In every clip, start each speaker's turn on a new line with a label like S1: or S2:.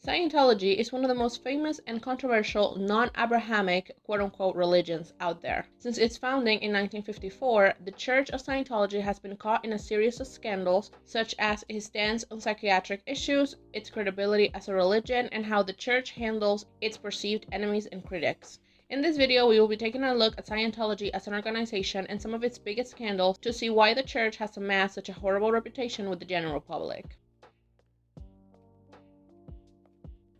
S1: Scientology is one of the most famous and controversial non-Abrahamic quote-unquote religions out there. Since its founding in 1954, the Church of Scientology has been caught in a series of scandals, such as its stance on psychiatric issues, its credibility as a religion, and how the church handles its perceived enemies and critics. In this video, we will be taking a look at Scientology as an organization and some of its biggest scandals to see why the church has amassed such a horrible reputation with the general public.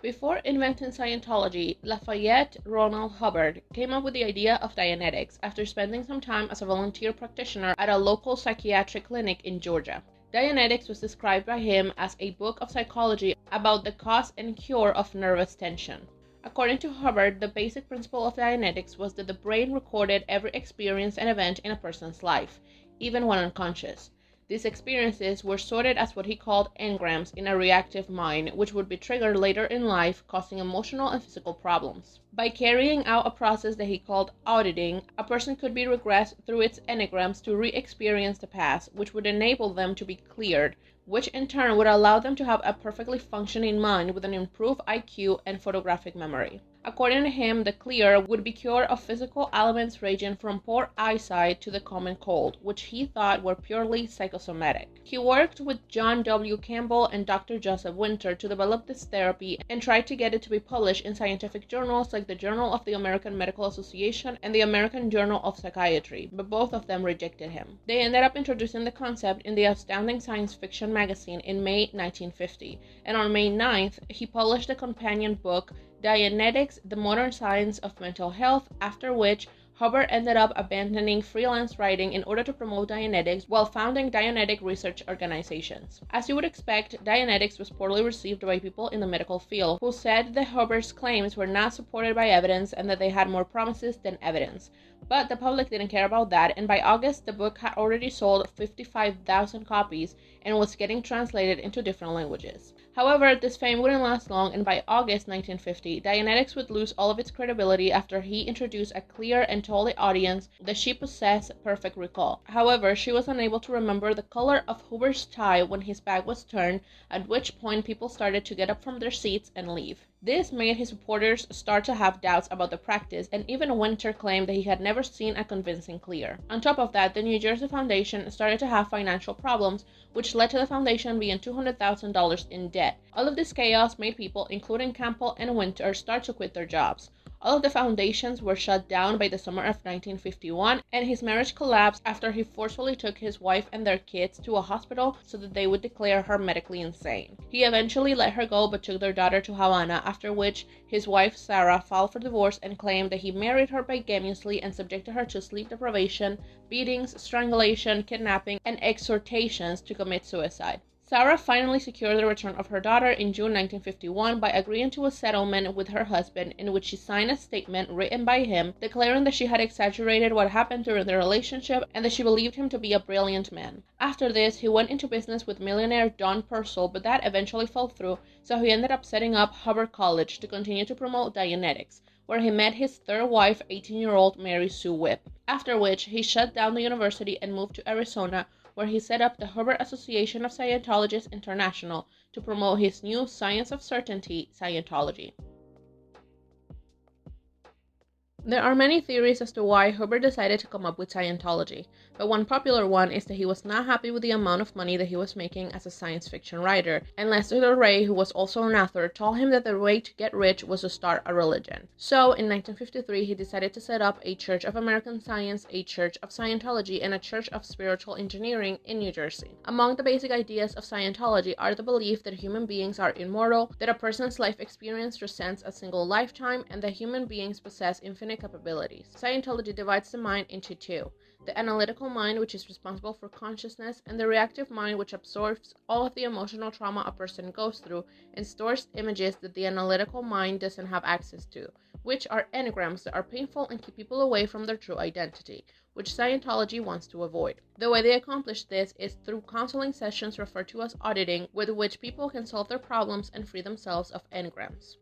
S1: Before inventing Scientology, Lafayette Ronald Hubbard came up with the idea of Dianetics after spending some time as a volunteer practitioner at a local psychiatric clinic in Georgia. Dianetics was described by him as a book of psychology about the cause and cure of nervous tension. According to Hubbard, the basic principle of Dianetics was that the brain recorded every experience and event in a person's life, even when unconscious. These experiences were sorted as what he called engrams in a reactive mind, which would be triggered later in life, causing emotional and physical problems. By carrying out a process that he called auditing, a person could be regressed through its engrams to re-experience the past, which would enable them to be cleared, which in turn would allow them to have a perfectly functioning mind with an improved IQ and photographic memory. According to him, the clear would be cure of physical ailments ranging from poor eyesight to the common cold, which he thought were purely psychosomatic. He worked with John W. Campbell and Dr. Joseph Winter to develop this therapy and tried to get it to be published in scientific journals like the Journal of the American Medical Association and the American Journal of Psychiatry, but both of them rejected him. They ended up introducing the concept in the Astounding Science Fiction magazine in May 1950, and on May 9th, he published the companion book Dianetics, the Modern Science of Mental Health, after which Hubbard ended up abandoning freelance writing in order to promote Dianetics while founding Dianetic research organizations. As you would expect, Dianetics was poorly received by people in the medical field, who said that Hubbard's claims were not supported by evidence and that they had more promises than evidence. But the public didn't care about that, and by August, the book had already sold 55,000 copies and was getting translated into different languages. However, this fame wouldn't last long, and by August 1950, Dianetics would lose all of its credibility after he introduced a clear and told the audience that she possessed perfect recall. However, she was unable to remember the color of Hubbard's tie when his back was turned, at which point people started to get up from their seats and leave. This made his supporters start to have doubts about the practice, and even Winter claimed that he had never seen a convincing clear. On top of that, the New Jersey Foundation started to have financial problems, which led to the foundation being $200,000 in debt. All of this chaos made people, including Campbell and Winter, start to quit their jobs. All of the foundations were shut down by the summer of 1951, and his marriage collapsed after he forcefully took his wife and their kids to a hospital so that they would declare her medically insane. He eventually let her go but took their daughter to Havana, after which his wife Sarah filed for divorce and claimed that he married her bigamously and subjected her to sleep deprivation, beatings, strangulation, kidnapping, and exhortations to commit suicide. Sarah finally secured the return of her daughter in June 1951 by agreeing to a settlement with her husband in which she signed a statement written by him declaring that she had exaggerated what happened during their relationship and that she believed him to be a brilliant man. After this, he went into business with millionaire Don Purcell, but that eventually fell through, so he ended up setting up Hubbard College to continue to promote Dianetics, where he met his third wife, 18-year-old Mary Sue Whipp, after which he shut down the university and moved to Arizona, where he set up the Hubbard Association of Scientologists International to promote his new Science of Certainty, Scientology. There are many theories as to why Hubbard decided to come up with Scientology, but one popular one is that he was not happy with the amount of money that he was making as a science fiction writer, and Lester Del Rey, who was also an author, told him that the way to get rich was to start a religion. So, in 1953, he decided to set up a Church of American Science, a Church of Scientology, and a Church of Spiritual Engineering in New Jersey. Among the basic ideas of Scientology are the belief that human beings are immortal, that a person's life experience transcends a single lifetime, and that human beings possess infinite capabilities. Scientology divides the mind into two: the analytical mind, which is responsible for consciousness, and the reactive mind, which absorbs all of the emotional trauma a person goes through and stores images that the analytical mind doesn't have access to, which are engrams that are painful and keep people away from their true identity, which Scientology wants to avoid. The way they accomplish this is through counseling sessions referred to as auditing, with which people can solve their problems and free themselves of engrams.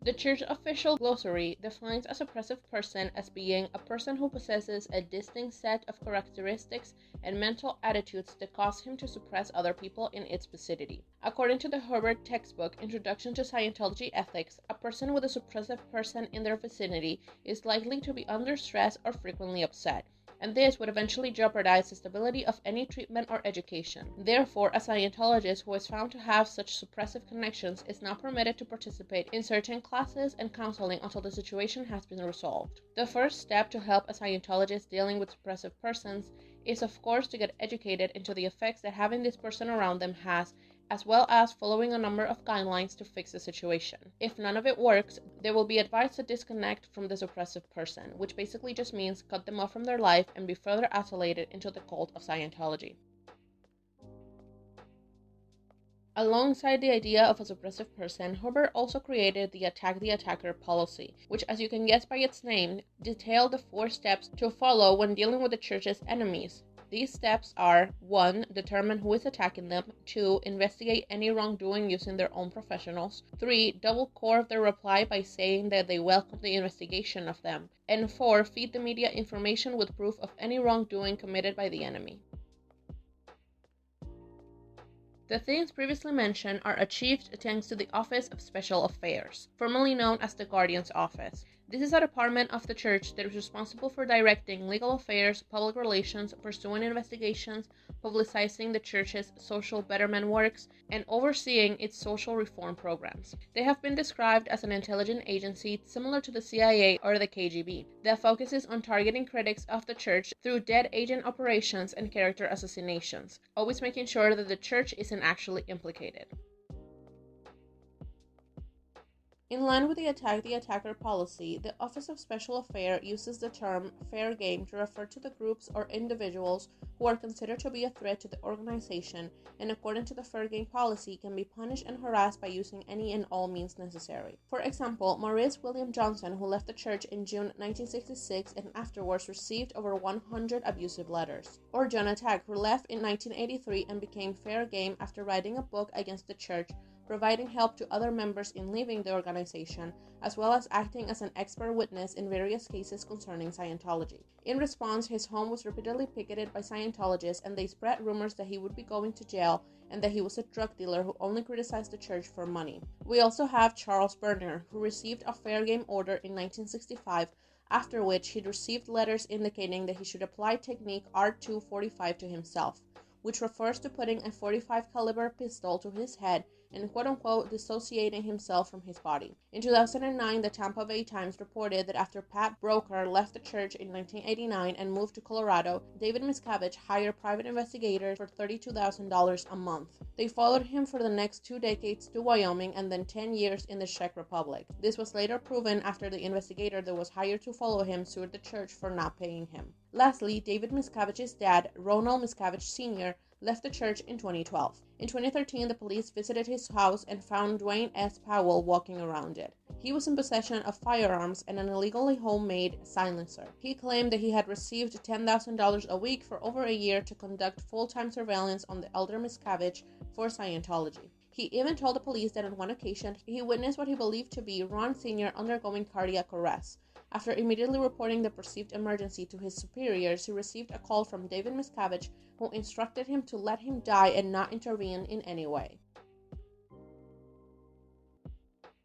S1: The Church official glossary defines a suppressive person as being a person who possesses a distinct set of characteristics and mental attitudes that cause him to suppress other people in its vicinity. According to the Hubbard textbook, Introduction to Scientology Ethics, a person with a suppressive person in their vicinity is likely to be under stress or frequently upset, and this would eventually jeopardize the stability of any treatment or education. Therefore, a Scientologist who is found to have such suppressive connections is not permitted to participate in certain classes and counseling until the situation has been resolved. The first step to help a Scientologist dealing with suppressive persons is, of course, to get educated into the effects that having this person around them has, as well as following a number of guidelines to fix the situation. If none of it works, they will be advised to disconnect from the suppressive person, which basically just means cut them off from their life and be further isolated into the cult of Scientology. Alongside the idea of a suppressive person, Hubbard also created the Attack the Attacker policy, which, as you can guess by its name, detailed the 4 steps to follow when dealing with the church's enemies. These steps are: 1. Determine who is attacking them. 2. Investigate any wrongdoing using their own professionals. 3. Double core their reply by saying that they welcome the investigation of them. And 4. Feed the media information with proof of any wrongdoing committed by the enemy. The things previously mentioned are achieved thanks to the Office of Special Affairs, formerly known as the Guardian's Office. This is a department of the Church that is responsible for directing legal affairs, public relations, pursuing investigations, publicizing the Church's social betterment works, and overseeing its social reform programs. They have been described as an intelligence agency similar to the CIA or the KGB that focuses on targeting critics of the Church through dead agent operations and character assassinations, always making sure that the Church isn't actually implicated. In line with the Attack the Attacker policy, the Office of Special Affairs uses the term fair game to refer to the groups or individuals who are considered to be a threat to the organization and, according to the fair game policy, can be punished and harassed by using any and all means necessary. For example, Maurice William Johnson, who left the Church in June 1966 and afterwards received over 100 abusive letters. Or John Attack, who left in 1983 and became fair game after writing a book against the Church, providing help to other members in leaving the organization, as well as acting as an expert witness in various cases concerning Scientology. In response, his home was repeatedly picketed by Scientologists, and they spread rumors that he would be going to jail and that he was a drug dealer who only criticized the Church for money. We also have Charles Berner, who received a fair game order in 1965, after which he received letters indicating that he should apply technique R245 to himself, which refers to putting a .45 caliber pistol to his head and quote-unquote dissociating himself from his body. In 2009, the Tampa Bay Times reported that after Pat Broker left the Church in 1989 and moved to Colorado, David Miscavige hired private investigators for $32,000 a month. They followed him for the next 2 decades to Wyoming and then 10 years in the Czech Republic. This was later proven after the investigator that was hired to follow him sued the Church for not paying him. Lastly, David Miscavige's dad, Ronald Miscavige Sr., left the Church in 2012. In 2013, the police visited his house and found Dwayne S. Powell walking around it. He was in possession of firearms and an illegally homemade silencer. He claimed that he had received $10,000 a week for over a year to conduct full-time surveillance on the elder Miscavige for Scientology. He even told the police that on one occasion, he witnessed what he believed to be Ron Sr. undergoing cardiac arrest. After immediately reporting the perceived emergency to his superiors, he received a call from David Miscavige, who instructed him to let him die and not intervene in any way.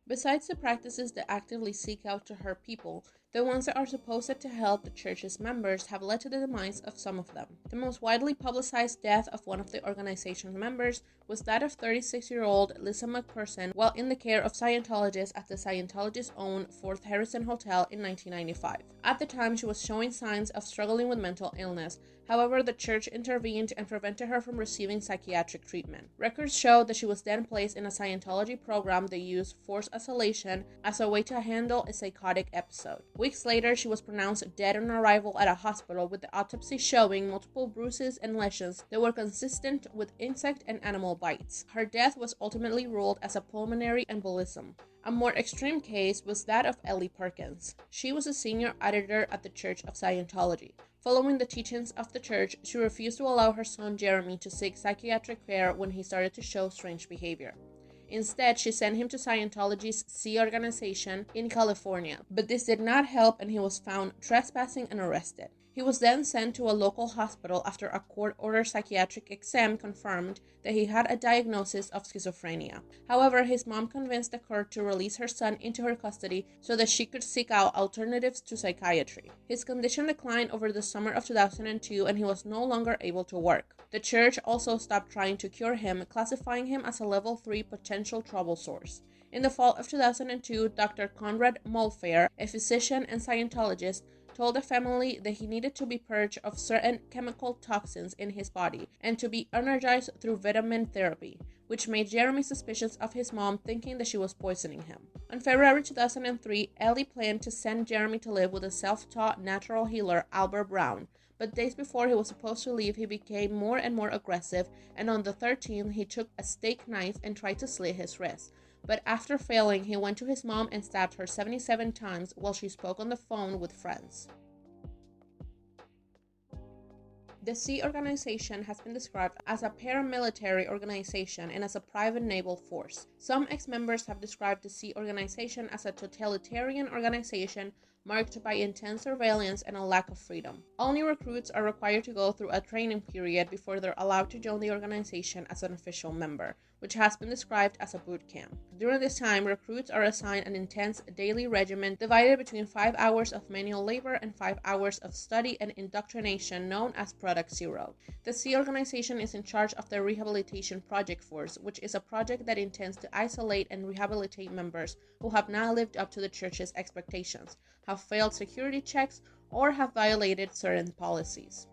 S1: Besides the practices that actively seek out to hurt people, the ones that are supposed to help the Church's members have led to the demise of some of them. The most widely publicized death of one of the organization's members was that of 36-year-old Lisa McPherson while in the care of Scientologists at the Scientologists' own Fort Harrison Hotel in 1995. At the time, she was showing signs of struggling with mental illness. However, the Church intervened and prevented her from receiving psychiatric treatment. Records show that she was then placed in a Scientology program that used forced isolation as a way to handle a psychotic episode. Weeks later, she was pronounced dead on arrival at a hospital, with the autopsy showing multiple bruises and lesions that were consistent with insect and animal bites. Her death was ultimately ruled as a pulmonary embolism. A more extreme case was that of Ellie Perkins. She was a senior editor at the Church of Scientology. Following the teachings of the Church, she refused to allow her son Jeremy to seek psychiatric care when he started to show strange behavior. Instead, she sent him to Scientology's Sea organization in California, but this did not help and he was found trespassing and arrested. He was then sent to a local hospital after a court-ordered psychiatric exam confirmed that he had a diagnosis of schizophrenia. However, his mom convinced the court to release her son into her custody so that she could seek out alternatives to psychiatry. His condition declined over the summer of 2002 and he was no longer able to work. The church also stopped trying to cure him, classifying him as a level 3 potential trouble source. In the fall of 2002, Dr. Conrad Mulfair, a physician and Scientologist, told the family that he needed to be purged of certain chemical toxins in his body and to be energized through vitamin therapy, which made Jeremy suspicious of his mom, thinking that she was poisoning him. On February 2003, Ellie planned to send Jeremy to live with a self-taught natural healer, Albert Brown, but days before he was supposed to leave, he became more and more aggressive, and on the 13th, he took a steak knife and tried to slit his wrist. But after failing, he went to his mom and stabbed her 77 times while she spoke on the phone with friends. The Sea organization has been described as a paramilitary organization and as a private naval force. Some ex-members have described the Sea organization as a totalitarian organization marked by intense surveillance and a lack of freedom. All new recruits are required to go through a training period before they're allowed to join the organization as an official member, which has been described as a boot camp. During this time, recruits are assigned an intense daily regimen divided between 5 hours of manual labor and 5 hours of study and indoctrination known as Product Zero. The Sea organization is in charge of the Rehabilitation Project Force, which is a project that intends to isolate and rehabilitate members who have not lived up to the church's expectations, have failed security checks, or have violated certain policies.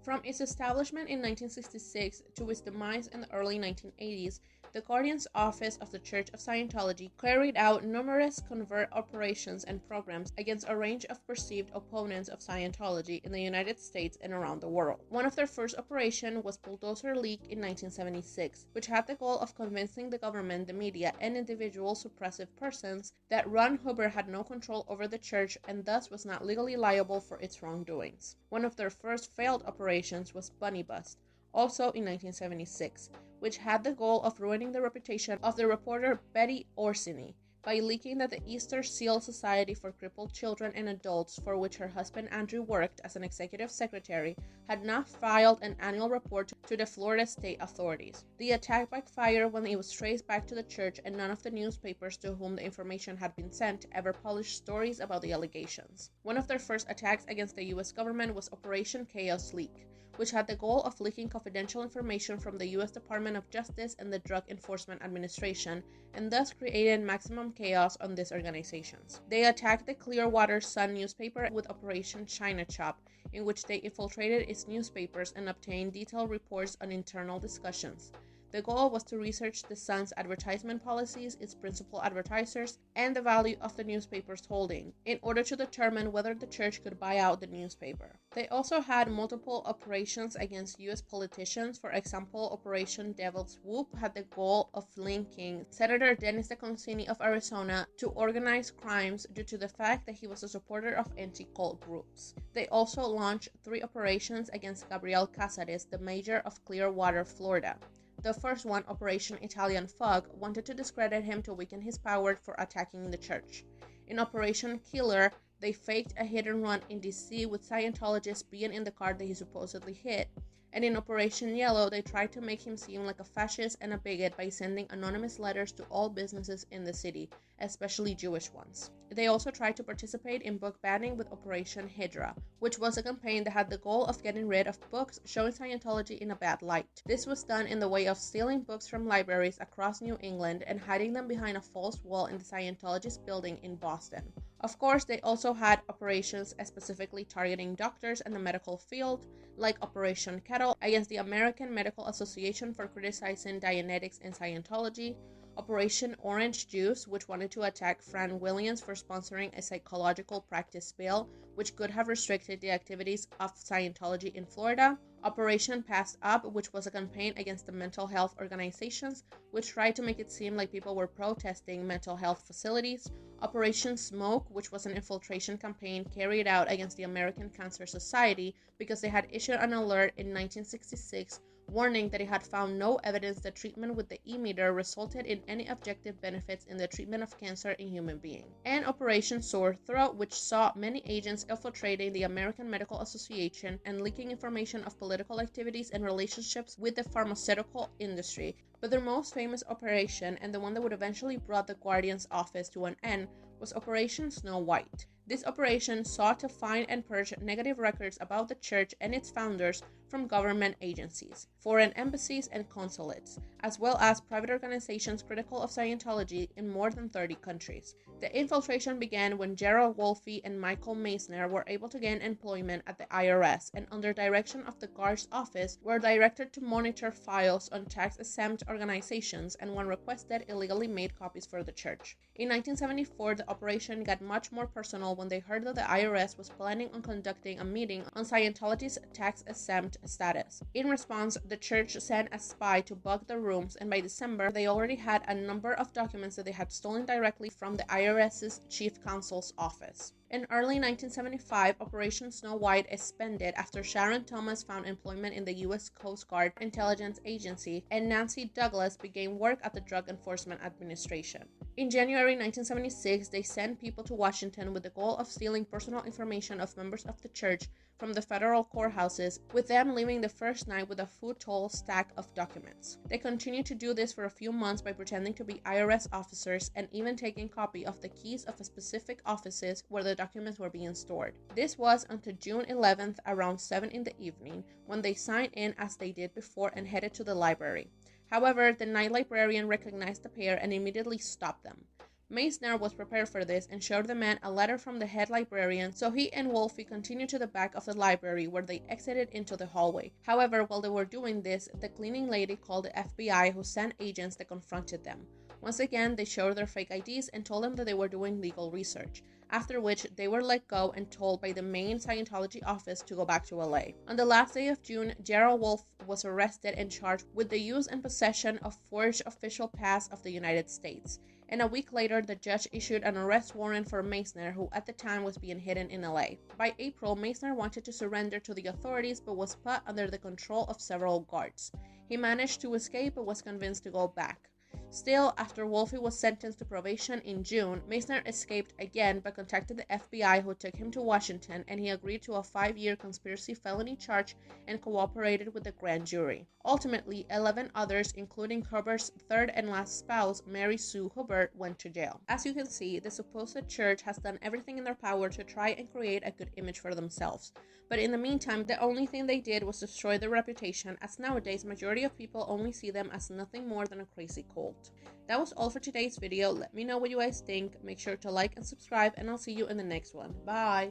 S1: From its establishment in 1966 to its demise in the early 1980s, the Guardian's Office of the Church of Scientology carried out numerous covert operations and programs against a range of perceived opponents of Scientology in the United States and around the world. One of their first operations was Bulldozer Leak in 1976, which had the goal of convincing the government, the media, and individual suppressive persons that Ron Hubbard had no control over the church and thus was not legally liable for its wrongdoings. One of their first failed operations was Bunny Bust, also in 1976, which had the goal of ruining the reputation of the reporter Betty Orsini by leaking that the Easter Seal Society for Crippled Children and Adults, for which her husband Andrew worked as an executive secretary, had not filed an annual report to the Florida state authorities. The attack backfired when it was traced back to the church, and none of the newspapers to whom the information had been sent ever published stories about the allegations. One of their first attacks against the U.S. government was Operation Chaos Leak, which had the goal of leaking confidential information from the U.S. Department of Justice and the Drug Enforcement Administration, and thus created maximum chaos on these organizations. They attacked the Clearwater Sun newspaper with Operation China Chop, in which they infiltrated its newspapers and obtained detailed reports on internal discussions. The goal was to research the Sun's advertisement policies, its principal advertisers, and the value of the newspaper's holding, in order to determine whether the church could buy out the newspaper. They also had multiple operations against U.S. politicians. For example, Operation Devil's Whoop had the goal of linking Senator Dennis DeConcini of Arizona to organized crimes due to the fact that he was a supporter of anti-cult groups. They also launched 3 operations against Gabriel Casares, the mayor of Clearwater, Florida. The first one, Operation Italian Fog, wanted to discredit him to weaken his power for attacking the church. In Operation Killer, they faked a hit and run in DC with Scientologists being in the car that he supposedly hit. And in Operation Yellow, they tried to make him seem like a fascist and a bigot by sending anonymous letters to all businesses in the city, especially Jewish ones. They also tried to participate in book banning with Operation Hydra, which was a campaign that had the goal of getting rid of books showing Scientology in a bad light. This was done in the way of stealing books from libraries across New England and hiding them behind a false wall in the Scientologist building in Boston. Of course, they also had operations specifically targeting doctors and the medical field, like Operation Kettle against the American Medical Association for criticizing Dianetics and Scientology, Operation Orange Juice, which wanted to attack Fran Williams for sponsoring a psychological practice bill, which could have restricted the activities of Scientology in Florida, Operation Passed Up, which was a campaign against the mental health organizations, which tried to make it seem like people were protesting mental health facilities, Operation Smoke, which was an infiltration campaign carried out against the American Cancer Society because they had issued an alert in 1966 warning that it had found no evidence that treatment with the e-meter resulted in any objective benefits in the treatment of cancer in human beings. And Operation Sore Throat, which saw many agents infiltrating the American Medical Association and leaking information of political activities and relationships with the pharmaceutical industry. But their most famous operation, and the one that would eventually brought the Guardian's office to an end, was Operation Snow White. This operation sought to find and purge negative records about the church and its founders from government agencies, foreign embassies and consulates, as well as private organizations critical of Scientology in more than 30 countries. The infiltration began when Gerald Wolfe and Michael Meissner were able to gain employment at the IRS, and under direction of the Guard's office were directed to monitor files on tax-exempt organizations, and when requested, illegally made copies for the church. In 1974, the operation got much more personal when they heard that the IRS was planning on conducting a meeting on Scientology's tax-exempt status. In response, the church sent a spy to bug the rooms, and by December, they already had a number of documents that they had stolen directly from the IRS's chief counsel's office. In early 1975, Operation Snow White expanded after Sharon Thomas found employment in the U.S. Coast Guard Intelligence Agency, and Nancy Douglas began work at the Drug Enforcement Administration. In January 1976, they sent people to Washington with the goal of stealing personal information of members of the church from the federal courthouses, with them leaving the first night with a foot-tall stack of documents. They continued to do this for a few months by pretending to be IRS officers and even taking copy of the keys of specific offices where the documents were being stored. This was until June 11th around 7 in the evening, when they signed in as they did before and headed to the library. However, the night librarian recognized the pair and immediately stopped them. Meissner was prepared for this and showed the man a letter from the head librarian, so he and Wolfe continued to the back of the library, where they exited into the hallway. However, while they were doing this, the cleaning lady called the FBI, who sent agents that confronted them. Once again, they showed their fake IDs and told them that they were doing legal research, after which they were let go and told by the main Scientology office to go back to LA. On the last day of June, Gerald Wolfe was arrested and charged with the use and possession of forged official pass of the United States. And a week later, the judge issued an arrest warrant for Meissner, who at the time was being hidden in LA. By April, Meissner wanted to surrender to the authorities but was put under the control of several guards. He managed to escape but was convinced to go back. Still, after Wolfe was sentenced to probation in June, Meissner escaped again but contacted the FBI, who took him to Washington, and he agreed to a 5-year conspiracy felony charge and cooperated with the grand jury. Ultimately, 11 others, including Hubbard's third and last spouse, Mary Sue Hubbard, went to jail. As you can see, the supposed church has done everything in their power to try and create a good image for themselves. But in the meantime, the only thing they did was destroy their reputation, as nowadays majority of people only see them as nothing more than a crazy cult. That was all for today's video. Let me know what you guys think. Make sure to like and subscribe, and I'll see you in the next one. Bye!